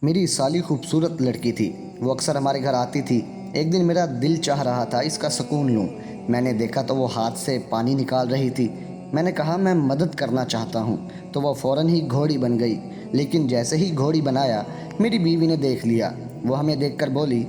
میری سالی خوبصورت لڑکی تھی، وہ اکثر ہمارے گھر آتی تھی۔ ایک دن میرا دل چاہ رہا تھا اس کا سکون لوں۔ میں نے دیکھا تو وہ ہاتھ سے پانی نکال رہی تھی۔ میں نے کہا میں مدد کرنا چاہتا ہوں، تو وہ فوراً ہی گھوڑی بن گئی۔ لیکن جیسے ہی گھوڑی بنایا، میری بیوی نے دیکھ لیا۔ وہ ہمیں دیکھ کر بولی،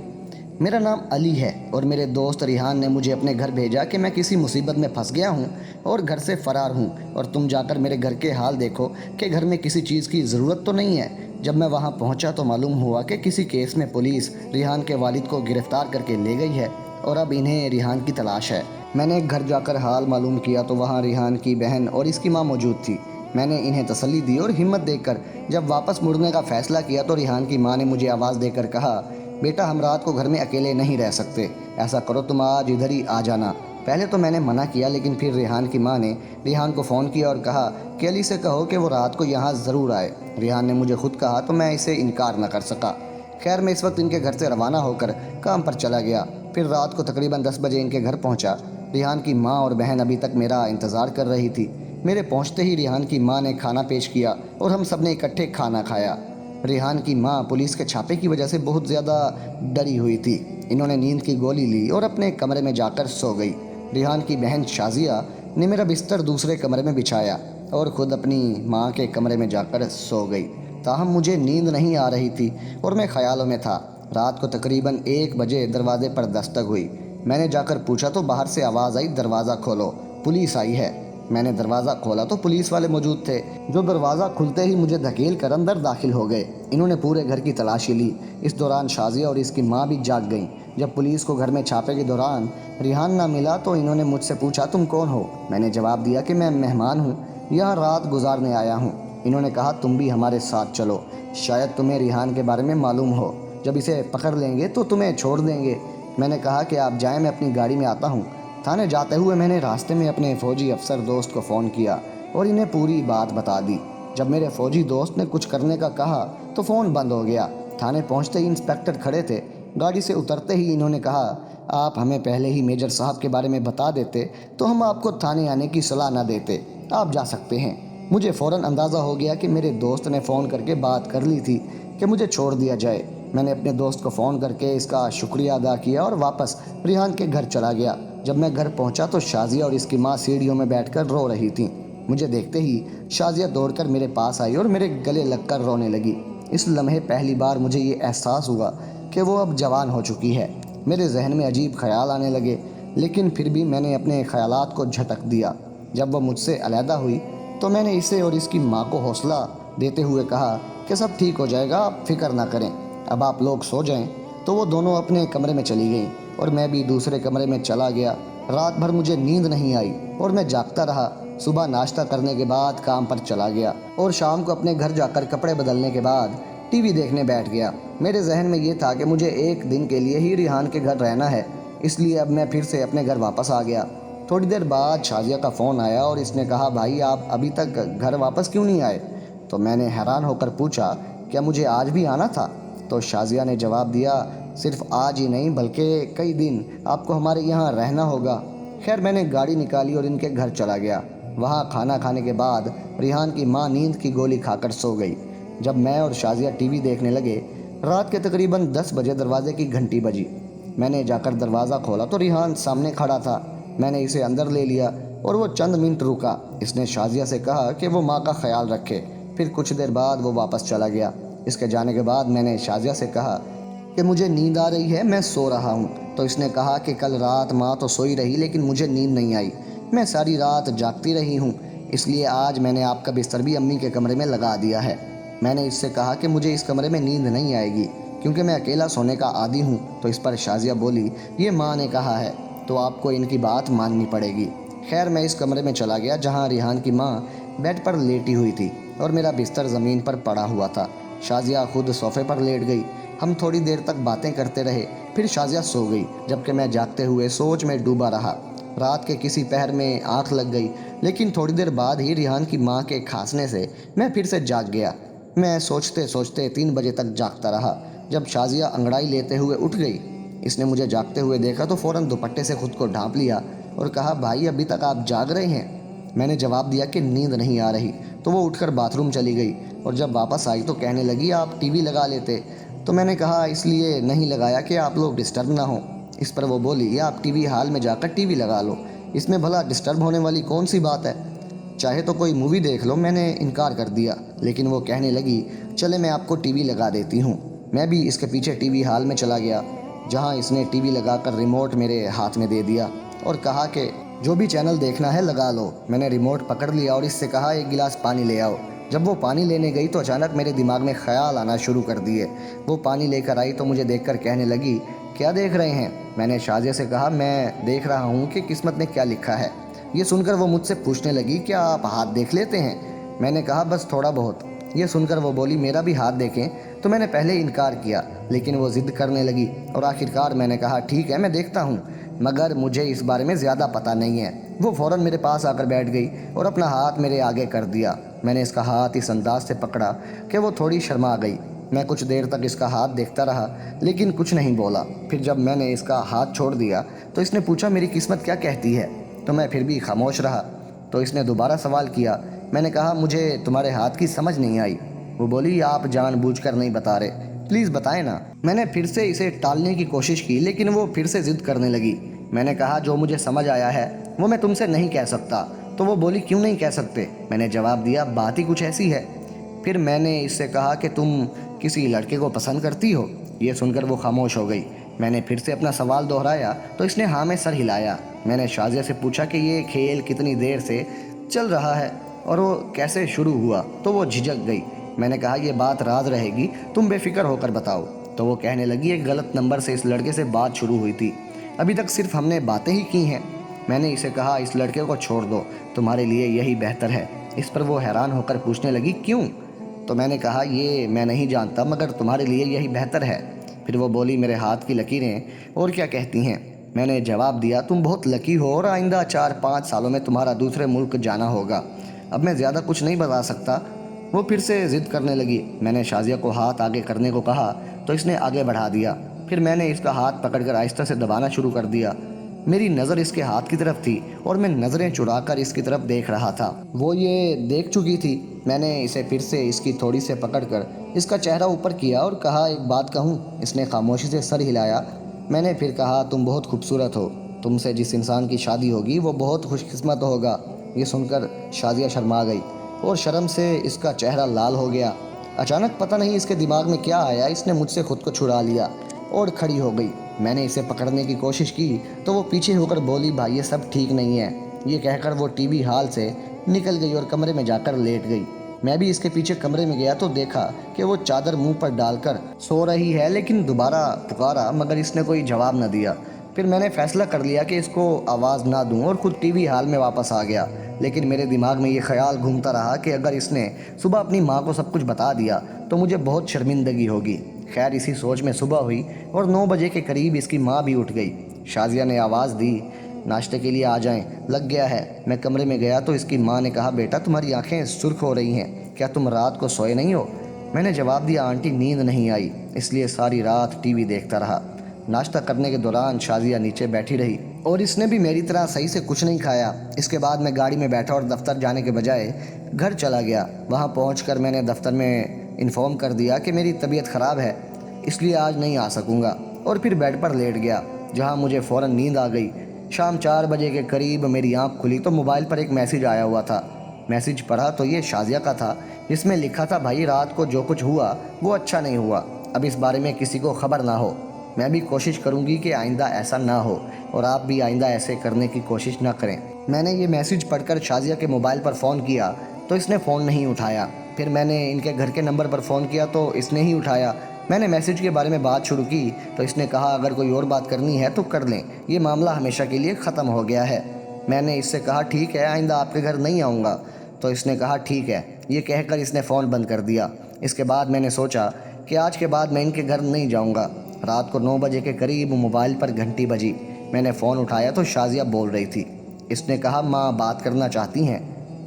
میرا نام علی ہے اور میرے دوست ریحان نے مجھے اپنے گھر بھیجا کہ میں کسی مصیبت میں پھنس گیا ہوں اور گھر سے فرار ہوں، اور تم جا کر میرے گھر کے حال دیکھو کہ گھر میں کسی چیز کی ضرورت تو نہیں ہے۔ جب میں وہاں پہنچا تو معلوم ہوا کہ کسی کیس میں پولیس ریحان کے والد کو گرفتار کر کے لے گئی ہے اور اب انہیں ریحان کی تلاش ہے۔ میں نے گھر جا کر حال معلوم کیا تو وہاں ریحان کی بہن اور اس کی ماں موجود تھی۔ میں نے انہیں تسلی دی اور ہمت دے کر جب واپس مڑنے کا فیصلہ کیا تو ریحان کی ماں نے مجھے آواز دے کر کہا، بیٹا ہم رات کو گھر میں اکیلے نہیں رہ سکتے، ایسا کرو تم آج ادھر ہی آ جانا۔ پہلے تو میں نے منع کیا، لیکن پھر ریحان کی ماں نے ریحان کو فون کیا اور کہا کہ علی سے کہو کہ وہ رات کو یہاں ضرور آئے۔ ریحان نے مجھے خود کہا تو میں اسے انکار نہ کر سکا۔ خیر میں اس وقت ان کے گھر سے روانہ ہو کر کام پر چلا گیا۔ پھر رات کو تقریباً 10 بجے ان کے گھر پہنچا۔ ریحان کی ماں اور بہن ابھی تک میرا انتظار کر رہی تھی۔ میرے پہنچتے ہی ریحان کی ماں نے کھانا پیش کیا اور ہم سب نے اکٹھے کھانا کھایا۔ ریحان کی ماں پولیس کے چھاپے کی وجہ سے بہت زیادہ ڈری ہوئی تھی۔ انہوں نے نیند کی گولی لی اور اپنے کمرے میں جا کر سو گئی۔ ریحان کی بہن شازیہ نے میرا بستر دوسرے کمرے میں بچھایا اور خود اپنی ماں کے کمرے میں جا کر سو گئی۔ تاہم مجھے نیند نہیں آ رہی تھی اور میں خیالوں میں تھا۔ رات کو تقریباً 1 بجے دروازے پر دستک ہوئی۔ میں نے جا کر پوچھا تو باہر سے آواز آئی، دروازہ کھولو، پولیس آئی ہے۔ میں نے دروازہ کھولا تو پولیس والے موجود تھے، جو دروازہ کھلتے ہی مجھے دھکیل کر اندر داخل ہو گئے۔ انہوں نے پورے گھر کی تلاشی لی۔ اس دوران شازیہ اور اس کی ماں بھی جاگ گئیں۔ جب پولیس کو گھر میں چھاپے کے دوران ریحان نہ ملا تو انہوں نے مجھ سے پوچھا، تم کون ہو؟ میں نے جواب دیا کہ میں مہمان ہوں، یہاں رات گزارنے آیا ہوں۔ انہوں نے کہا، تم بھی ہمارے ساتھ چلو، شاید تمہیں ریحان کے بارے میں معلوم ہو، جب اسے پکڑ لیں گے تو تمہیں چھوڑ دیں گے۔ میں نے کہا کہ آپ جائیں، میں اپنی گاڑی میں آتا ہوں۔ تھانے جاتے ہوئے میں نے راستے میں اپنے فوجی افسر دوست کو فون کیا اور انہیں پوری بات بتا دی۔ جب میرے فوجی دوست نے کچھ کرنے کا کہا تو فون بند ہو گیا۔ تھانے پہنچتے ہی انسپکٹر کھڑے تھے۔ گاڑی سے اترتے ہی انہوں نے کہا، آپ ہمیں پہلے ہی میجر صاحب کے بارے میں بتا دیتے تو ہم آپ کو تھانے آنے کی صلاح نہ دیتے، آپ جا سکتے ہیں۔ مجھے فوراً اندازہ ہو گیا کہ میرے دوست نے فون کر کے بات کر لی تھی کہ مجھے چھوڑ دیا جائے۔ میں نے اپنے دوست کو فون کر کے اس کا شکریہ ادا کیا اور واپس ریحان کے گھر چلا گیا۔ جب میں گھر پہنچا تو شازیہ اور اس کی ماں سیڑھیوں میں بیٹھ کر رو رہی تھیں۔ مجھے دیکھتے ہی شازیہ دوڑ کر میرے پاس آئی اور میرے گلے لگ کر رونے لگی۔ اس لمحے پہلی بار مجھے یہ احساس ہوا کہ وہ اب جوان ہو چکی ہے۔ میرے ذہن میں عجیب خیال آنے لگے، لیکن پھر بھی میں نے اپنے خیالات کو جھٹک دیا۔ جب وہ مجھ سے علیحدہ ہوئی تو میں نے اسے اور اس کی ماں کو حوصلہ دیتے ہوئے کہا کہ سب ٹھیک ہو جائے گا، آپ فکر نہ کریں، اب آپ لوگ سو جائیں۔ تو وہ دونوں اپنے کمرے میں چلی گئیں اور میں بھی دوسرے کمرے میں چلا گیا۔ رات بھر مجھے نیند نہیں آئی اور میں جاگتا رہا۔ صبح ناشتہ کرنے کے بعد کام پر چلا گیا اور شام کو اپنے گھر جا کر کپڑے بدلنے کے بعد ٹی وی دیکھنے بیٹھ گیا۔ میرے ذہن میں یہ تھا کہ مجھے 1 دن کے لیے ہی ریحان کے گھر رہنا ہے، اس لیے اب میں پھر سے اپنے گھر واپس آ گیا۔ تھوڑی دیر بعد شازیہ کا فون آیا اور اس نے کہا، بھائی آپ ابھی تک گھر واپس کیوں نہیں آئے؟ تو میں نے حیران ہو کر پوچھا، کیا مجھے آج بھی آنا تھا؟ تو شازیہ نے جواب دیا، صرف آج ہی نہیں بلکہ کئی دن آپ کو ہمارے یہاں رہنا ہوگا۔ خیر میں نے گاڑی نکالی اور ان کے گھر چلا گیا۔ وہاں کھانا کھانے کے بعد ریحان کی ماں نیند کی گولی کھا کر سو گئی۔ جب میں اور شازیہ ٹی وی دیکھنے لگے، رات کے تقریباً 10 بجے دروازے کی گھنٹی بجی۔ میں نے جا کر دروازہ کھولا تو ریحان سامنے کھڑا تھا۔ میں نے اسے اندر لے لیا اور وہ چند منٹ رکا۔ اس نے شازیہ سے کہا کہ وہ ماں کا خیال رکھے، پھر کچھ دیر بعد وہ واپس چلا گیا۔ اس کے جانے کے بعد میں نے شازیہ سے کہا کہ مجھے نیند آ رہی ہے، میں سو رہا ہوں۔ تو اس نے کہا کہ کل رات ماں تو سوئی رہی لیکن مجھے نیند نہیں آئی، میں ساری رات جاگتی رہی ہوں، اس لیے آج میں نے آپ کا بستر بھی امی کے کمرے میں لگا دیا ہے۔ میں نے اس سے کہا کہ مجھے اس کمرے میں نیند نہیں آئے گی کیونکہ میں اکیلا سونے کا عادی ہوں۔ تو اس پر شازیہ بولی، یہ ماں نے کہا ہے تو آپ کو ان کی بات ماننی پڑے گی۔ خیر میں اس کمرے میں چلا گیا جہاں ریحان کی ماں بیڈ پر لیٹی ہوئی تھی اور میرا بستر زمین پر پڑا ہوا تھا۔ شازیہ خود صوفے پر لیٹ گئی۔ ہم تھوڑی دیر تک باتیں کرتے رہے، پھر شازیہ سو گئی جبکہ میں جاگتے ہوئے سوچ میں ڈوبا رہا۔ رات کے کسی پہر میں آنکھ لگ گئی، لیکن تھوڑی دیر بعد ہی ریحان کی ماں کے کھانسنے سے میں پھر سے جاگ گیا۔ میں سوچتے سوچتے 3 بجے تک جاگتا رہا۔ جب شازیہ انگڑائی لیتے ہوئے اٹھ گئی، اس نے مجھے جاگتے ہوئے دیکھا تو فوراً دوپٹے سے خود کو ڈھانپ لیا اور کہا، بھائی ابھی تک آپ جاگ رہے ہیں؟ میں نے جواب دیا کہ نیند نہیں آ رہی۔ تو وہ اٹھ کر باتھ روم چلی گئی۔ اور جب واپس آئی تو کہنے لگی آپ ٹی وی لگا لیتے۔ تو میں نے کہا اس لیے نہیں لگایا کہ آپ لوگ ڈسٹرب نہ ہوں۔ اس پر وہ بولی یہ آپ ٹی وی ہال میں جا کر ٹی وی لگا لو، اس میں بھلا ڈسٹرب ہونے والی کون سی بات ہے، چاہے تو کوئی مووی دیکھ لو۔ میں نے انکار کر دیا، لیکن وہ کہنے لگی چلے میں آپ کو ٹی وی لگا دیتی ہوں۔ میں بھی اس کے پیچھے ٹی وی ہال میں چلا گیا، جہاں اس نے ٹی وی لگا کر ریموٹ میرے ہاتھ میں دے دیا اور کہا کہ جو بھی چینل دیکھنا ہے لگا لو۔ میں نے ریموٹ پکڑ لیا اور اس سے کہا ایک گلاس پانی لے آؤ۔ جب وہ پانی لینے گئی تو اچانک میرے دماغ میں خیال آنا شروع کر دیے۔ وہ پانی لے کر آئی تو مجھے دیکھ کر کہنے لگی کیا دیکھ رہے ہیں؟ میں نے شازیہ سے کہا میں دیکھ رہا ہوں کہ قسمت میں کیا لکھا ہے۔ یہ سن کر وہ مجھ سے پوچھنے لگی کیا آپ ہاتھ دیکھ لیتے ہیں؟ میں نے کہا بس تھوڑا بہت۔ یہ سن کر وہ بولی میرا بھی ہاتھ دیکھیں؟ تو میں نے پہلے انکار کیا، لیکن وہ ضد کرنے لگی اور آخرکار میں نے کہا ٹھیک ہے میں دیکھتا ہوں، مگر مجھے اس بارے میں زیادہ پتہ نہیں ہے۔ وہ فوراً میرے پاس آ کر بیٹھ گئی اور اپنا ہاتھ میرے آگے کر دیا۔ میں نے اس کا ہاتھ اس انداز سے پکڑا کہ وہ تھوڑی شرما گئی۔ میں کچھ دیر تک اس کا ہاتھ دیکھتا رہا، لیکن کچھ نہیں بولا۔ پھر جب میں نے اس کا ہاتھ چھوڑ دیا تو اس نے پوچھا میری قسمت کیا کہتی ہے؟ تو میں پھر بھی خاموش رہا۔ تو اس نے دوبارہ سوال کیا۔ میں نے کہا مجھے تمہارے ہاتھ کی سمجھ نہیں آئی۔ وہ بولی آپ جان بوجھ کر نہیں بتا رہے، پلیز بتائیں نا۔ میں نے پھر سے اسے ٹالنے کی کوشش کی، لیکن وہ پھر سے ضد کرنے لگی۔ میں نے کہا جو مجھے سمجھ آیا ہے وہ میں تم سے نہیں کہہ سکتا۔ تو وہ بولی کیوں نہیں کہہ سکتے؟ میں نے جواب دیا بات ہی کچھ ایسی ہے۔ پھر میں نے اس سے کہا کہ تم کسی لڑکے کو پسند کرتی ہو؟ یہ سن کر وہ خاموش ہو گئی۔ میں نے پھر سے اپنا سوال دہرایا تو اس نے ہاں میں سر ہلایا۔ میں نے شازیہ سے پوچھا کہ یہ کھیل کتنی دیر سے چل رہا ہے اور وہ کیسے شروع ہوا؟ تو وہ جھجک گئی۔ میں نے کہا یہ بات راز رہے گی، تم بے فکر ہو کر بتاؤ۔ تو وہ کہنے لگی ایک غلط نمبر سے اس لڑکے سے بات شروع ہوئی تھی، ابھی تک صرف ہم نے باتیں ہی کی ہیں۔ میں نے اسے کہا اس لڑکے کو چھوڑ دو، تمہارے لیے یہی بہتر ہے۔ اس پر وہ حیران ہو کر پوچھنے لگی کیوں؟ تو میں نے کہا یہ میں نہیں جانتا، مگر تمہارے لیے یہی بہتر ہے۔ پھر وہ بولی میرے ہاتھ کی لکیریں اور کیا کہتی ہیں؟ میں نے جواب دیا تم بہت لکی ہو اور آئندہ 4-5 سالوں میں تمہارا دوسرے ملک جانا ہوگا۔ اب میں زیادہ کچھ نہیں بتا سکتا۔ وہ پھر سے ضد کرنے لگی۔ میں نے شازیہ کو ہاتھ آگے کرنے کو کہا تو اس نے آگے بڑھا دیا۔ پھر میں نے اس کا ہاتھ پکڑ کر آہستہ سے دبانا شروع کر دیا۔ میری نظر اس کے ہاتھ کی طرف تھی اور میں نظریں چرا کر اس کی طرف دیکھ رہا تھا۔ وہ یہ دیکھ چکی تھی۔ میں نے اسے پھر سے اس کی تھوڑی سے پکڑ کر اس کا چہرہ اوپر کیا اور کہا ایک بات کہوں؟ اس نے خاموشی سے سر ہلایا۔ میں نے پھر کہا تم بہت خوبصورت ہو، تم سے جس انسان کی شادی ہوگی وہ بہت خوش قسمت ہوگا۔ یہ سن کر شازیہ شرما گئی اور شرم سے اس کا چہرہ لال ہو گیا۔ اچانک پتہ نہیں اس کے دماغ میں کیا آیا، اس نے مجھ سے خود کو چھڑا لیا اور کھڑی ہو گئی۔ میں نے اسے پکڑنے کی کوشش کی تو وہ پیچھے ہو کر بولی بھائی یہ سب ٹھیک نہیں ہے۔ یہ کہہ کر وہ ٹی وی ہال سے نکل گئی اور کمرے میں جا کر لیٹ گئی۔ میں بھی اس کے پیچھے کمرے میں گیا تو دیکھا کہ وہ چادر منہ پر ڈال کر سو رہی ہے، لیکن دوبارہ پکارا مگر اس نے کوئی جواب نہ دیا۔ پھر میں نے فیصلہ کر لیا کہ اس کو آواز نہ دوں اور خود ٹی وی ہال میں واپس آ گیا، لیکن میرے دماغ میں یہ خیال گھومتا رہا کہ اگر اس نے صبح اپنی ماں کو سب کچھ بتا دیا تو مجھے بہت شرمندگی ہوگی۔ خیر اسی سوچ میں صبح ہوئی اور 9 بجے کے قریب اس کی ماں بھی اٹھ گئی۔ شازیہ نے آواز دی ناشتے کے لیے آ جائیں، لگ گیا ہے۔ میں کمرے میں گیا تو اس کی ماں نے کہا بیٹا تمہاری آنکھیں سرخ ہو رہی ہیں، کیا تم رات کو سوئے نہیں ہو؟ میں نے جواب دیا آنٹی نیند نہیں آئی، اس لیے ساری رات ٹی وی دیکھتا رہا۔ ناشتہ کرنے کے دوران شازیہ نیچے بیٹھی رہی اور اس نے بھی میری طرح صحیح سے کچھ نہیں کھایا۔ اس کے بعد میں گاڑی میں بیٹھا اور دفتر جانے کے بجائے گھر چلا گیا۔ وہاں پہنچ کر میں نے دفتر میں انفارم کر دیا کہ میری طبیعت خراب ہے، اس لیے آج نہیں آ سکوں گا، اور پھر بیڈ پر لیٹ گیا، جہاں مجھے فوراً نیند آ گئی۔ شام 4 بجے کے قریب میری آنکھ کھلی تو موبائل پر ایک میسیج آیا ہوا تھا۔ میسیج پڑھا تو یہ شازیہ کا تھا، جس میں لکھا تھا بھائی رات کو جو کچھ ہوا وہ اچھا نہیں ہوا، اب اس بارے میں کسی کو خبر نہ ہو۔ میں بھی کوشش کروں گی کہ آئندہ ایسا نہ ہو اور آپ بھی آئندہ ایسے کرنے کی کوشش نہ کریں۔ میں نے یہ میسیج پڑھ کر شازیہ کے موبائل پر فون کیا تو اس نے فون نہیں اٹھایا۔ پھر میں نے ان کے گھر کے نمبر پر فون کیا تو اس نے ہی اٹھایا۔ میں نے میسیج کے بارے میں بات شروع کی تو اس نے کہا اگر کوئی اور بات کرنی ہے تو کر لیں، یہ معاملہ ہمیشہ کے لیے ختم ہو گیا ہے۔ میں نے اس سے کہا ٹھیک ہے آئندہ آپ کے گھر نہیں آؤں گا، تو اس نے کہا ٹھیک ہے۔ یہ کہہ کر اس نے فون بند کر دیا۔ اس کے بعد میں نے سوچا کہ آج کے بعد میں ان کے گھر نہیں جاؤں گا۔ رات کو 9 بجے کے قریب موبائل پر گھنٹی بجی۔ میں نے فون اٹھایا تو شازیہ بول رہی تھی۔ اس نے کہا ماں بات کرنا چاہتی ہیں۔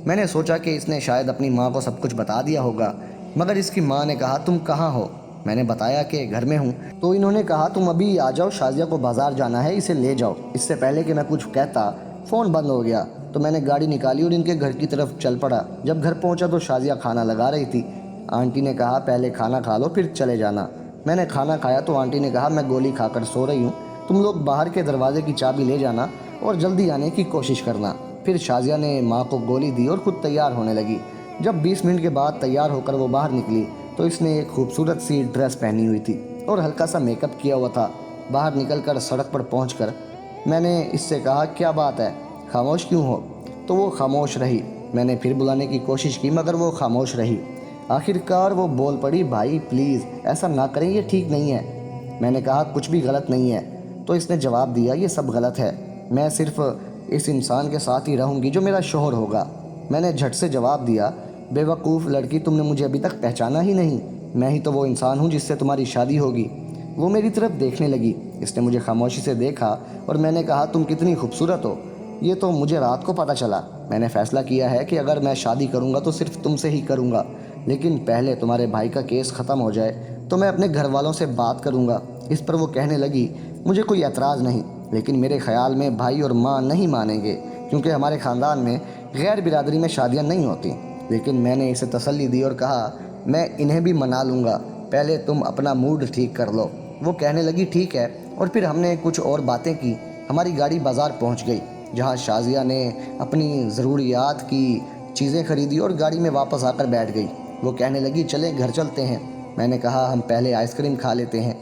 میں نے سوچا کہ اس نے شاید اپنی ماں کو سب کچھ بتا دیا ہوگا، مگر اس کی ماں نے کہا تم کہاں ہو؟ میں نے بتایا کہ گھر میں ہوں، تو انہوں نے کہا تم ابھی آ جاؤ، شازیہ کو بازار جانا ہے، اسے لے جاؤ۔ اس سے پہلے کہ میں کچھ کہتا فون بند ہو گیا، تو میں نے گاڑی نکالی اور ان کے گھر کی طرف چل پڑا۔ جب گھر پہنچا تو شازیہ کھانا لگا رہی تھی۔ آنٹی نے کہا پہلے کھانا کھا لو پھر چلے جانا۔ میں نے کھانا کھایا تو آنٹی نے کہا میں گولی کھا کر سو رہی ہوں، تم لوگ باہر کے دروازے کی چابی لے جانا اور جلدی آنے کی کوشش کرنا۔ پھر شازیہ نے ماں کو گولی دی اور خود تیار ہونے لگی۔ جب 20 منٹ کے بعد تیار ہو کر وہ باہر نکلی تو اس نے ایک خوبصورت سی ڈریس پہنی ہوئی تھی اور ہلکا سا میک اپ کیا ہوا تھا۔ باہر نکل کر سڑک پر پہنچ کر میں نے اس سے کہا کیا بات ہے، خاموش کیوں ہو؟ تو وہ خاموش رہی۔ میں نے پھر بلانے کی کوشش کی مگر وہ خاموش رہی۔ آخرکار وہ بول پڑی بھائی پلیز ایسا نہ کریں، یہ ٹھیک نہیں ہے۔ میں نے کہا کچھ بھی غلط نہیں ہے۔ تو اس نے جواب دیا یہ سب غلط ہے، میں صرف اس انسان کے ساتھ ہی رہوں گی جو میرا شوہر ہوگا۔ میں نے جھٹ سے جواب دیا بے وقوف لڑکی، تم نے مجھے ابھی تک پہچانا ہی نہیں، میں ہی تو وہ انسان ہوں جس سے تمہاری شادی ہوگی۔ وہ میری طرف دیکھنے لگی، اس نے مجھے خاموشی سے دیکھا اور میں نے کہا تم کتنی خوبصورت ہو، یہ تو مجھے رات کو پتہ چلا۔ میں نے فیصلہ کیا ہے کہ اگر میں شادی کروں گا تو صرف تم سے ہی کروں گا، لیکن پہلے تمہارے بھائی کا کیس ختم ہو جائے تو میں اپنے گھر والوں سے بات کروں گا۔ اس پر وہ کہنے لگی مجھے کوئی اعتراض نہیں، لیکن میرے خیال میں بھائی اور ماں نہیں مانیں گے کیونکہ ہمارے خاندان میں غیر برادری میں شادیاں نہیں ہوتی۔ لیکن میں نے اسے تسلی دی اور کہا میں انہیں بھی منا لوں گا، پہلے تم اپنا موڈ ٹھیک کر لو۔ وہ کہنے لگی ٹھیک ہے، اور پھر ہم نے کچھ اور باتیں کی۔ ہماری گاڑی بازار پہنچ گئی جہاں شازیہ نے اپنی ضروریات کی چیزیں خریدی اور گاڑی میں واپس آ کر بیٹھ گئی۔ وہ کہنے لگی چلیں گھر چلتے ہیں۔ میں نے کہا ہم پہلے آئس کریم کھا لیتے ہیں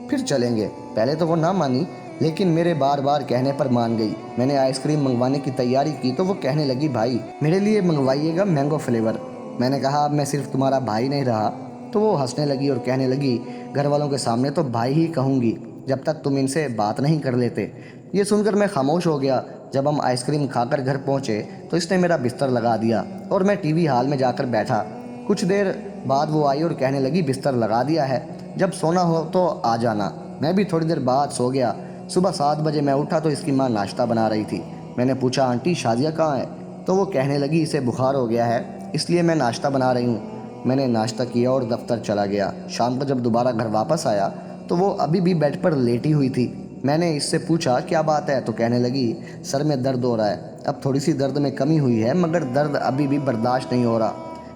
پھر چلیں گے۔ پہلے تو وہ نہ مانی لیکن میرے بار بار کہنے پر مان گئی۔ میں نے آئس کریم منگوانے کی تیاری کی تو وہ کہنے لگی بھائی میرے لیے منگوائیے گا مینگو فلیور۔ میں نے کہا اب میں صرف تمہارا بھائی نہیں رہا۔ تو وہ ہنسنے لگی اور کہنے لگی گھر والوں کے سامنے تو بھائی ہی کہوں گی جب تک تم ان سے بات نہیں کر لیتے۔ یہ سن کر میں خاموش ہو گیا۔ جب ہم آئس کریم کھا کر گھر پہنچے تو اس نے میرا بستر لگا دیا اور میں ٹی وی ہال میں جا کر بیٹھا۔ کچھ دیر بعد وہ آئی اور کہنے لگی بستر لگا دیا ہے، جب سونا ہو تو آ جانا۔ میں بھی تھوڑی دیر بعد سو گیا۔ صبح 7 بجے میں اٹھا تو اس کی ماں ناشتہ بنا رہی تھی۔ میں نے پوچھا آنٹی شازیہ کہاں ہے؟ تو وہ کہنے لگی اسے بخار ہو گیا ہے اس لیے میں ناشتہ بنا رہی ہوں۔ میں نے ناشتہ کیا اور دفتر چلا گیا۔ شام کو جب دوبارہ گھر واپس آیا تو وہ ابھی بھی بیڈ پر لیٹی ہوئی تھی۔ میں نے اس سے پوچھا کیا بات ہے؟ تو کہنے لگی سر میں درد ہو رہا ہے، اب تھوڑی سی درد میں کمی ہوئی ہے مگر درد ابھی بھی برداشت نہیں ہو رہا۔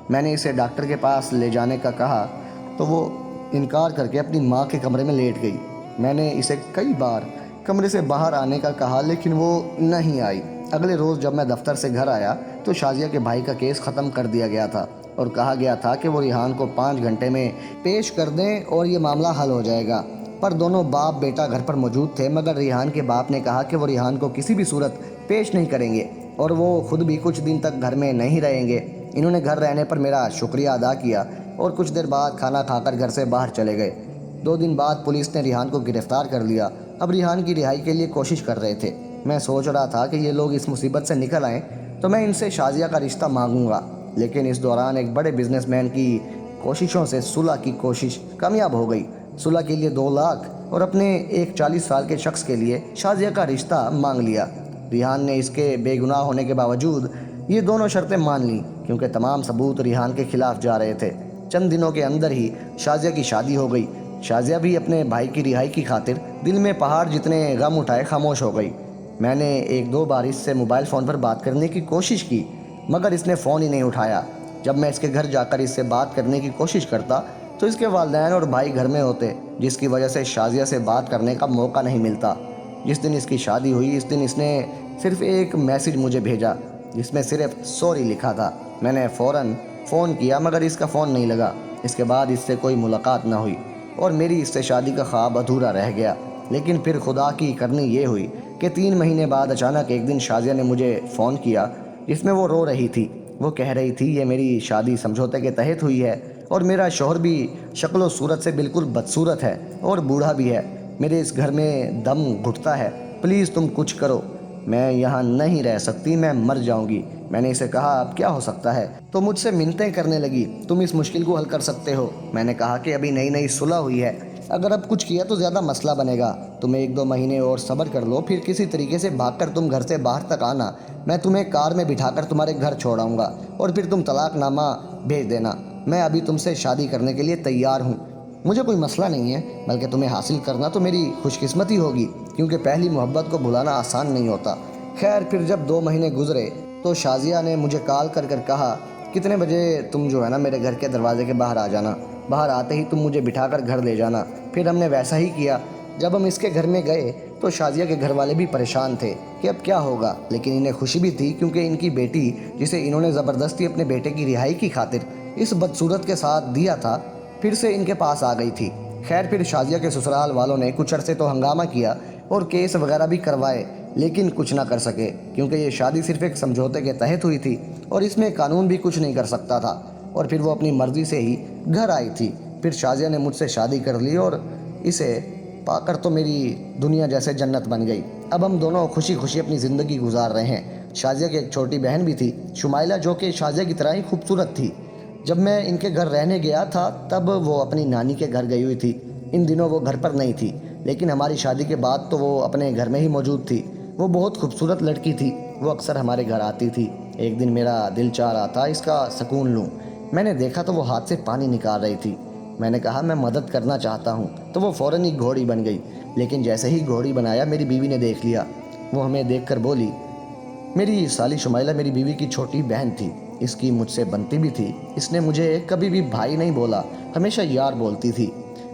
میں نے اسے ڈاکٹر کے پاس لے جانے کا کہا تو وہ انکار کر کے اپنی ماں کے کمرے میں لیٹ گئی۔ میں نے اسے کئی بار کمرے سے باہر آنے کا کہا لیکن وہ نہیں آئی۔ اگلے روز جب میں دفتر سے گھر آیا تو شازیہ کے بھائی کا کیس ختم کر دیا گیا تھا اور کہا گیا تھا کہ وہ ریحان کو 5 گھنٹے میں پیش کر دیں اور یہ معاملہ حل ہو جائے گا۔ پر دونوں باپ بیٹا گھر پر موجود تھے مگر ریحان کے باپ نے کہا کہ وہ ریحان کو کسی بھی صورت پیش نہیں کریں گے اور وہ خود بھی کچھ دن تک گھر میں نہیں رہیں گے۔ انہوں نے گھر رہنے پر میرا شکریہ ادا کیا اور کچھ دیر بعد کھانا کھا کر گھر سے باہر چلے گئے۔ 2 دن بعد پولیس نے ریحان کو گرفتار کر لیا۔ اب ریحان کی رہائی کے لیے کوشش کر رہے تھے۔ میں سوچ رہا تھا کہ یہ لوگ اس مصیبت سے نکل آئیں تو میں ان سے شازیہ کا رشتہ مانگوں گا، لیکن اس دوران ایک بڑے بزنس مین کی کوششوں سے صلح کی کوشش کامیاب ہو گئی۔ صلح کے لیے 2 لاکھ اور اپنے ایک 40 سال کے شخص کے لیے شازیہ کا رشتہ مانگ لیا۔ ریحان نے اس کے بے گناہ ہونے کے باوجود یہ دونوں شرطیں مان لیں کیونکہ تمام ثبوت ریحان کے خلاف جا رہے تھے۔ چند دنوں کے اندر ہی شازیہ کی شادی ہو گئی۔ شازیہ بھی اپنے بھائی کی رہائی کی خاطر دل میں پہاڑ جتنے غم اٹھائے خاموش ہو گئی۔ میں نے 1-2 بار اس سے موبائل فون پر بات کرنے کی کوشش کی مگر اس نے فون ہی نہیں اٹھایا۔ جب میں اس کے گھر جا کر اس سے بات کرنے کی کوشش کرتا تو اس کے والدین اور بھائی گھر میں ہوتے، جس کی وجہ سے شازیہ سے بات کرنے کا موقع نہیں ملتا۔ جس دن اس کی شادی ہوئی اس دن اس نے صرف ایک میسج مجھے بھیجا جس میں صرف سوری لکھا تھا۔ میں نے فوراً فون کیا مگر اس کا فون نہیں لگا۔ اس کے بعد اس سے کوئی ملاقات نہ ہوئی اور میری اس سے شادی کا خواب ادھورا رہ گیا۔ لیکن پھر خدا کی کرنی یہ ہوئی کہ 3 مہینے بعد اچانک ایک دن شازیہ نے مجھے فون کیا جس میں وہ رو رہی تھی۔ وہ کہہ رہی تھی یہ میری شادی سمجھوتے کے تحت ہوئی ہے اور میرا شوہر بھی شکل و صورت سے بالکل بدصورت ہے اور بوڑھا بھی ہے، میرے اس گھر میں دم گھٹتا ہے، پلیز تم کچھ کرو، میں یہاں نہیں رہ سکتی، میں مر جاؤں گی۔ میں نے اسے کہا اب کیا ہو سکتا ہے؟ تو مجھ سے منتیں کرنے لگی تم اس مشکل کو حل کر سکتے ہو۔ میں نے کہا کہ ابھی نئی صلح ہوئی ہے، اگر اب کچھ کیا تو زیادہ مسئلہ بنے گا، تم 1-2 مہینے اور صبر کر لو، پھر کسی طریقے سے بھاگ کر تم گھر سے باہر تک آنا، میں تمہیں کار میں بٹھا کر تمہارے گھر چھوڑ آؤں گا اور پھر تم طلاق نامہ بھیج دینا، میں ابھی تم سے شادی کرنے کے لیے تیار ہوں، مجھے کوئی مسئلہ نہیں ہے، بلکہ تمہیں حاصل کرنا تو میری خوش قسمتی ہوگی کیونکہ پہلی محبت کو بھلانا آسان نہیں ہوتا۔ خیر پھر جب 2 مہینے گزرے تو شازیہ نے مجھے کال کر کہا کتنے بجے تم جو ہے نا میرے گھر کے دروازے کے باہر آ جانا، باہر آتے ہی تم مجھے بٹھا کر گھر لے جانا۔ پھر ہم نے ویسا ہی کیا۔ جب ہم اس کے گھر میں گئے تو شازیہ کے گھر والے بھی پریشان تھے کہ اب کیا ہوگا، لیکن انہیں خوشی بھی تھی کیونکہ ان کی بیٹی، جسے انہوں نے زبردستی اپنے بیٹے کی رہائی کی خاطر اس بدصورت کے ساتھ دیا تھا، پھر سے ان کے پاس آ گئی تھی۔ خیر پھر شازیہ کے سسرال والوں نے کچھ عرصے تو ہنگامہ کیا اور کیس وغیرہ بھی کروائے، لیکن کچھ نہ کر سکے کیونکہ یہ شادی صرف ایک سمجھوتے کے تحت ہوئی تھی اور اس میں قانون بھی کچھ نہیں کر سکتا تھا، اور پھر وہ اپنی مرضی سے ہی گھر آئی تھی۔ پھر شازیہ نے مجھ سے شادی کر لی اور اسے پا کر تو میری دنیا جیسے جنت بن گئی۔ اب ہم دونوں خوشی خوشی اپنی زندگی گزار رہے ہیں۔ شازیہ کی ایک چھوٹی بہن بھی تھی، شمائلہ، جو کہ شازیہ کی طرح ہی خوبصورت تھی۔ جب میں ان کے گھر رہنے گیا تھا تب وہ اپنی نانی کے گھر گئی ہوئی تھی۔ ان دنوں وہ گھر پر نہیں تھی، لیکن ہماری شادی کے بعد تو وہ اپنے گھر میں ہی موجود تھی۔ وہ بہت خوبصورت لڑکی تھی، وہ اکثر ہمارے گھر آتی تھی۔ ایک دن میرا دل چاہ رہا تھا اس کا سکون لوں۔ میں نے دیکھا تو وہ ہاتھ سے پانی نکال رہی تھی۔ میں نے کہا میں مدد کرنا چاہتا ہوں، تو وہ فوراً ہی گھوڑی بن گئی۔ لیکن جیسے ہی گھوڑی بنایا میری بیوی نے دیکھ لیا۔ وہ ہمیں دیکھ کر بولی، میری سالی شمائلہ میری بیوی کی چھوٹی بہن تھی، اس کی مجھ سے بنتی بھی تھی۔ اس نے مجھے کبھی بھی بھائی نہیں بولا، ہمیشہ یار بولتی تھی۔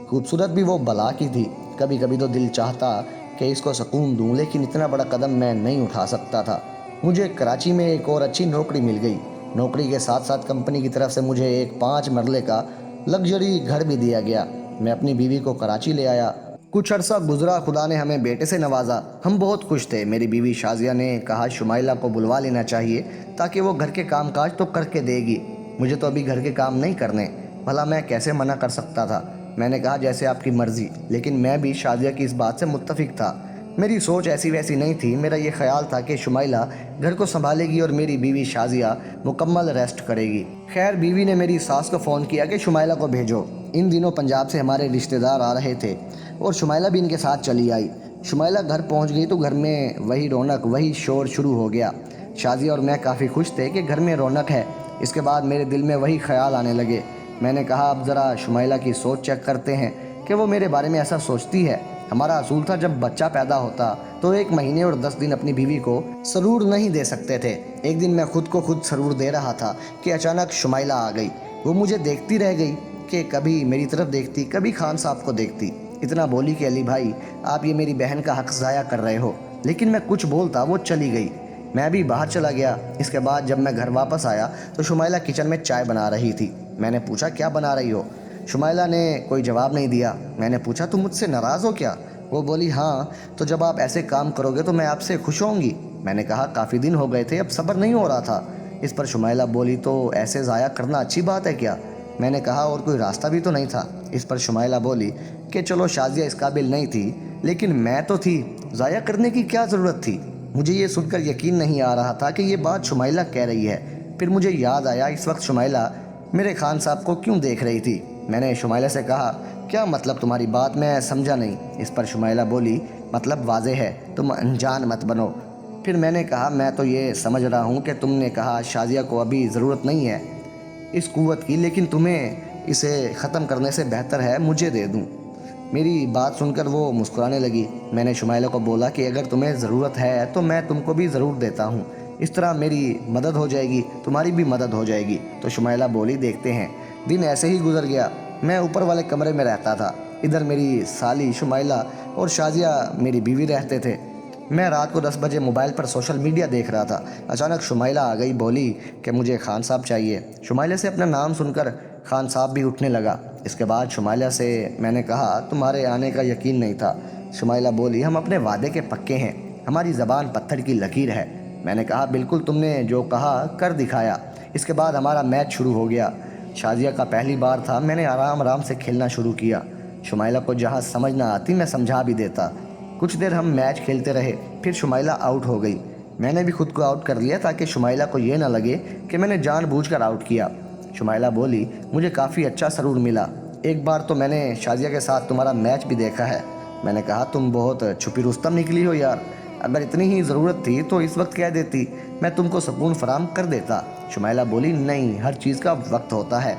خوبصورت بھی وہ بلا کی تھی۔ کبھی کبھی تو دل چاہتا کہ اس کو سکون دوں، لیکن اتنا بڑا قدم میں نہیں اٹھا سکتا تھا۔ مجھے کراچی میں ایک اور اچھی نوکری مل گئی۔ نوکری کے ساتھ ساتھ کمپنی کی طرف سے مجھے ایک 5 مرلے کا لگژری گھر بھی دیا گیا۔ میں اپنی بیوی کو کراچی لے آیا۔ کچھ عرصہ گزرا، خدا نے ہمیں بیٹے سے نوازا۔ ہم بہت خوش تھے۔ میری بیوی شازیہ نے کہا شمائلہ کو بلوا لینا چاہیے تاکہ وہ گھر کے کام کاج تو کر کے دے گی۔ مجھے تو ابھی گھر کے کام نہیں کرنے، بھلا میں کیسے منع کر سکتا تھا؟ میں نے کہا جیسے آپ کی مرضی، لیکن میں بھی شازیہ کی اس بات سے متفق تھا۔ میری سوچ ایسی ویسی نہیں تھی۔ میرا یہ خیال تھا کہ شمائلہ گھر کو سنبھالے گی اور میری بیوی شازیہ مکمل ریسٹ کرے گی۔ خیر بیوی نے میری ساس کو فون کیا کہ شمائلہ کو بھیجو۔ ان دنوں پنجاب سے ہمارے رشتہ دار آ رہے تھے اور شمائلہ بھی ان کے ساتھ چلی آئی۔ شمائلہ گھر پہنچ گئی تو گھر میں وہی رونق، وہی شور شروع ہو گیا۔ شازیہ اور میں کافی خوش تھے کہ گھر میں رونق ہے۔ اس کے بعد میرے دل میں وہی خیال آنے لگے۔ میں نے کہا اب ذرا شمائلہ کی سوچ چیک کرتے ہیں کہ وہ میرے بارے میں ایسا سوچتی ہے۔ ہمارا اصول تھا جب بچہ پیدا ہوتا تو 1 مہینے اور 10 دن اپنی بیوی کو سرور نہیں دے سکتے تھے۔ ایک دن میں خود کو خود سرور دے رہا تھا کہ اچانک شمائلہ آ گئی۔ وہ مجھے دیکھتی رہ گئی کہ کبھی میری طرف دیکھتی، کبھی خان صاحب کو دیکھتی۔ اتنا بولی کہ علی بھائی آپ یہ میری بہن کا حق ضائع کر رہے ہو، لیکن میں کچھ بولتا وہ چلی گئی۔ میں بھی باہر چلا گیا۔ اس کے بعد جب میں گھر واپس آیا تو شمائلہ کچن میں چائے بنا رہی تھی۔ میں نے پوچھا کیا بنا رہی ہو؟ شمائلہ نے کوئی جواب نہیں دیا۔ میں نے پوچھا تم مجھ سے ناراض ہو کیا؟ وہ بولی ہاں، تو جب آپ ایسے کام کرو گے تو میں آپ سے خوش ہوں گی۔ میں نے کہا کافی دن ہو گئے تھے، اب صبر نہیں ہو رہا تھا۔ اس پر شمائلہ بولی تو ایسے ضائع کرنا اچھی بات ہے کیا؟ میں نے کہا اور کوئی راستہ بھی تو نہیں تھا۔ اس پر شمائلہ بولی کہ چلو شازیہ اس قابل نہیں تھی، لیکن میں تو تھی، ضائع کرنے کی کیا ضرورت تھی؟ مجھے یہ سن کر یقین نہیں آ رہا تھا کہ یہ بات شمائلہ کہہ رہی ہے۔ پھر مجھے یاد آیا اس وقت شمائلہ میرے خان صاحب کو کیوں دیکھ رہی تھی۔ میں نے شمائلہ سے کہا کیا مطلب تمہاری بات؟ میں سمجھا نہیں۔ اس پر شمائلہ بولی مطلب واضح ہے، تم انجان مت بنو۔ پھر میں نے کہا میں تو یہ سمجھ رہا ہوں کہ تم نے کہا شازیہ کو ابھی ضرورت نہیں ہے اس قوت کی، لیکن تمہیں اسے ختم کرنے سے بہتر ہے مجھے دے دوں۔ میری بات سن کر وہ مسکرانے لگی۔ میں نے شمائلہ کو بولا کہ اگر تمہیں ضرورت ہے تو میں تم کو بھی ضرور دیتا ہوں، اس طرح میری مدد ہو جائے گی، تمہاری بھی مدد ہو جائے گی۔ تو شمائلہ بولی دیکھتے ہیں۔ دن ایسے ہی گزر گیا۔ میں اوپر والے کمرے میں رہتا تھا، ادھر میری سالی شمائلہ اور شازیہ میری بیوی رہتے تھے۔ میں رات کو 10 بجے موبائل پر سوشل میڈیا دیکھ رہا تھا۔ اچانک شمائلہ آ گئی، بولی کہ مجھے خان صاحب چاہیے۔ شمائلہ سے اپنا نام سن کر خان صاحب بھی اٹھنے لگا۔ اس کے بعد شمائلہ سے میں نے کہا تمہارے آنے کا یقین نہیں تھا۔ شمائلہ بولی ہم اپنے وعدے کے پکے ہیں، ہماری زبان پتھر کی لکیر ہے۔ میں نے کہا بالکل، تم نے جو کہا کر دکھایا۔ اس کے بعد ہمارا میچ شروع ہو گیا۔ شازیہ کا پہلی بار تھا، میں نے آرام آرام سے کھیلنا شروع کیا۔ شمائلہ کو جہاں سمجھ نہ آتی میں سمجھا بھی دیتا۔ کچھ دیر ہم میچ کھیلتے رہے، پھر شمائلہ آؤٹ ہو گئی۔ میں نے بھی خود کو آؤٹ کر لیا تاکہ شمائلہ کو یہ نہ لگے کہ میں نے جان بوجھ کر آؤٹ کیا۔ شمائلہ بولی مجھے کافی اچھا سرور ملا، ایک بار تو میں نے شازیہ کے ساتھ تمہارا میچ بھی دیکھا ہے۔ میں نے کہا تم بہت چھپی رستم نکلی ہو یار، اگر اتنی ہی ضرورت تھی تو اس وقت کہہ دیتی، میں تم کو سکون فراہم کر دیتا۔ شمائلہ بولی نہیں، ہر چیز کا وقت ہوتا ہے،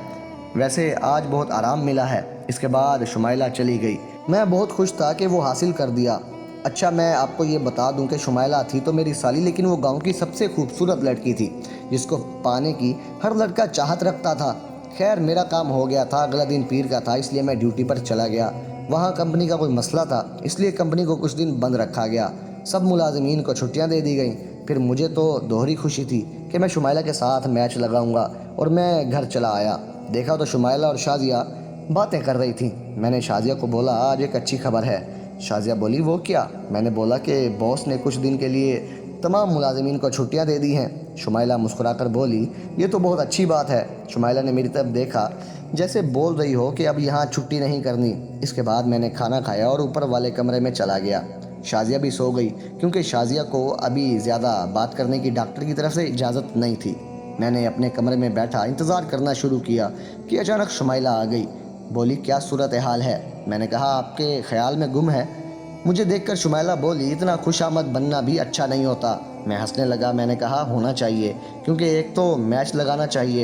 ویسے آج بہت آرام ملا ہے۔ اس کے بعد شمائلہ چلی گئی۔ میں بہت خوش تھا کہ وہ حاصل کر دیا۔ اچھا میں آپ کو یہ بتا دوں کہ شمائلہ تھی تو میری سالی، لیکن وہ گاؤں کی سب سے خوبصورت لڑکی تھی جس کو پانے کی ہر لڑکا چاہت رکھتا تھا۔ خیر میرا کام ہو گیا تھا، اگلا دن پیر کا تھا، اس لیے میں ڈیوٹی پر چلا گیا۔ وہاں کمپنی کا کوئی مسئلہ تھا، اس لیے کمپنی کو کچھ دن بند رکھا گیا، سب ملازمین کو چھٹیاں دے دی گئیں۔ پھر مجھے تو دوہری خوشی تھی کہ میں شمائلہ کے ساتھ میچ لگاؤں گا، اور میں گھر چلا آیا۔ دیکھا تو شمائلہ اور شازیہ باتیں کر رہی تھیں۔ میں نے شازیہ کو بولا آج ایک اچھی خبر ہے۔ شازیہ بولی وہ کیا؟ میں نے بولا کہ باس نے کچھ دن کے لیے تمام ملازمین کو چھٹیاں دے دی ہیں۔ شمائلہ مسکرا کر بولی یہ تو بہت اچھی بات ہے۔ شمائلہ نے میری طرف دیکھا جیسے بول رہی ہو کہ اب یہاں چھٹی نہیں کرنی۔ اس کے بعد میں نے کھانا کھایا اور اوپر والے کمرے میں چلا گیا۔ شازیہ بھی سو گئی کیونکہ شازیہ کو ابھی زیادہ بات کرنے کی ڈاکٹر کی طرف سے اجازت نہیں تھی۔ میں نے اپنے کمرے میں بیٹھا انتظار کرنا شروع کیا کہ اچانک شمائلہ آ گئی۔ بولی کیا صورتحال ہے؟ میں نے کہا آپ کے خیال میں گم ہے۔ مجھے دیکھ کر شمائلہ بولی اتنا خوش آمد بننا بھی اچھا نہیں ہوتا۔ میں ہنسنے لگا۔ میں نے کہا ہونا چاہیے کیونکہ ایک تو میچ لگانا چاہیے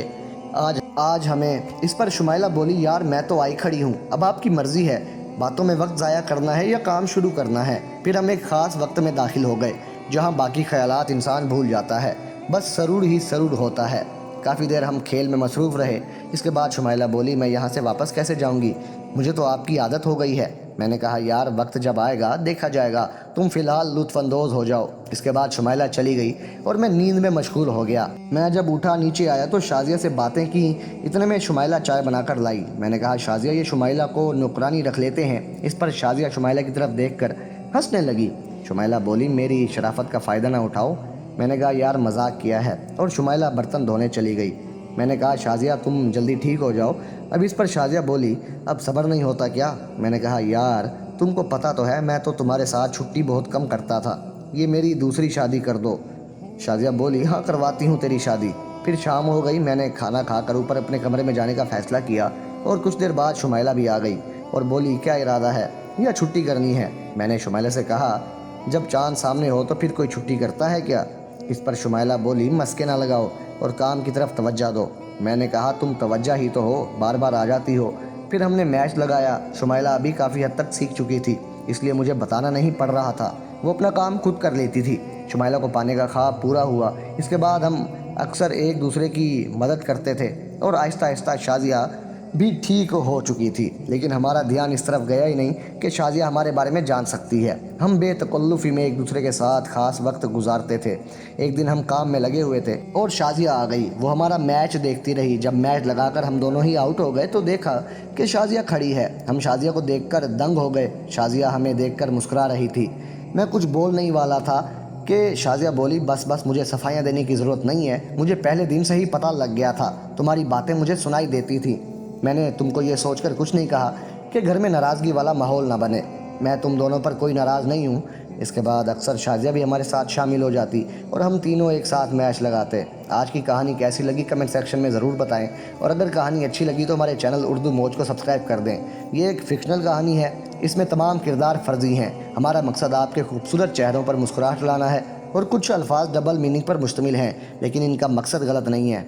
آج ہمیں۔ اس پر شمائلہ بولی یار میں تو آئی کھڑی ہوں، اب آپ کی مرضی ہے، باتوں میں وقت ضائع کرنا ہے یا کام شروع کرنا ہے۔ پھر ہم ایک خاص وقت میں داخل ہو گئے جہاں باقی خیالات انسان بھول جاتا ہے، بس سرور ہی سرور ہوتا ہے۔ کافی دیر ہم کھیل میں مصروف رہے۔ اس کے بعد شمائلہ بولی میں یہاں سے واپس کیسے جاؤں گی؟ مجھے تو آپ کی عادت ہو گئی ہے۔ میں نے کہا یار وقت جب آئے گا دیکھا جائے گا، تم فی الحال لطف اندوز ہو جاؤ۔ اس کے بعد شمائلہ چلی گئی اور میں نیند میں مشغول ہو گیا۔ میں جب اٹھا نیچے آیا تو شازیہ سے باتیں کی، اتنے میں شمائلہ چائے بنا کر لائی۔ میں نے کہا شازیہ یہ شمائلہ کو نوکرانی رکھ لیتے ہیں۔ اس پر شازیہ شمائلہ کی طرف دیکھ کر ہنسنے لگی۔ شمائلہ بولی میری شرافت کا فائدہ نہ اٹھاؤ۔ میں نے کہا یار مذاق کیا ہے، اور شمائلہ برتن دھونے چلی گئی۔ میں نے کہا شازیہ تم جلدی ٹھیک ہو جاؤ۔ اب اس پر شازیہ بولی اب صبر نہیں ہوتا کیا؟ میں نے کہا یار تم کو پتہ تو ہے میں تو تمہارے ساتھ چھٹی بہت کم کرتا تھا، یہ میری دوسری شادی کر دو۔ شازیہ بولی ہاں کرواتی ہوں تیری شادی۔ پھر شام ہو گئی، میں نے کھانا کھا کر اوپر اپنے کمرے میں جانے کا فیصلہ کیا، اور کچھ دیر بعد شمائلہ بھی آ گئی اور بولی کیا ارادہ ہے یا چھٹی کرنی ہے؟ میں نے شمائلہ سے کہا جب چاند سامنے ہو تو پھر کوئی چھٹی کرتا ہے کیا؟ اس پر شمائلہ بولی مسکے نہ لگاؤ اور کام کی طرف توجہ دو۔ میں نے کہا تم توجہ ہی تو ہو، بار بار آ جاتی ہو۔ پھر ہم نے میچ لگایا۔ شمائلہ ابھی کافی حد تک سیکھ چکی تھی، اس لیے مجھے بتانا نہیں پڑ رہا تھا، وہ اپنا کام خود کر لیتی تھی۔ شمائلہ کو پانے کا خواب پورا ہوا۔ اس کے بعد ہم اکثر ایک دوسرے کی مدد کرتے تھے، اور آہستہ آہستہ شازیہ بھی ٹھیک ہو چکی تھی، لیکن ہمارا دھیان اس طرف گیا ہی نہیں کہ شازیہ ہمارے بارے میں جان سکتی ہے۔ ہم بے تکلفی میں ایک دوسرے کے ساتھ خاص وقت گزارتے تھے۔ ایک دن ہم کام میں لگے ہوئے تھے اور شازیہ آ گئی۔ وہ ہمارا میچ دیکھتی رہی۔ جب میچ لگا کر ہم دونوں ہی آؤٹ ہو گئے تو دیکھا کہ شازیہ کھڑی ہے۔ ہم شازیہ کو دیکھ کر دنگ ہو گئے۔ شازیہ ہمیں دیکھ کر مسکرا رہی تھی۔ میں کچھ بول نہیں والا تھا کہ شازیہ بولی بس مجھے صفائیاں دینے کی ضرورت نہیں ہے، مجھے پہلے دن سے ہی پتہ لگ گیا تھا، تمہاری باتیں مجھے سنائی دیتی تھیں۔ میں نے تم کو یہ سوچ کر کچھ نہیں کہا کہ گھر میں ناراضگی والا ماحول نہ بنے۔ میں تم دونوں پر کوئی ناراض نہیں ہوں۔ اس کے بعد اکثر شازیہ بھی ہمارے ساتھ شامل ہو جاتی اور ہم تینوں ایک ساتھ میچ لگاتے۔ آج کی کہانی کیسی لگی کمنٹ سیکشن میں ضرور بتائیں، اور اگر کہانی اچھی لگی تو ہمارے چینل اردو موج کو سبسکرائب کر دیں۔ یہ ایک فکشنل کہانی ہے، اس میں تمام کردار فرضی ہیں۔ ہمارا مقصد آپ کے خوبصورت چہروں پر مسکراہٹ لانا ہے، اور کچھ الفاظ ڈبل میننگ پر مشتمل ہیں، لیکن ان کا مقصد غلط نہیں ہے۔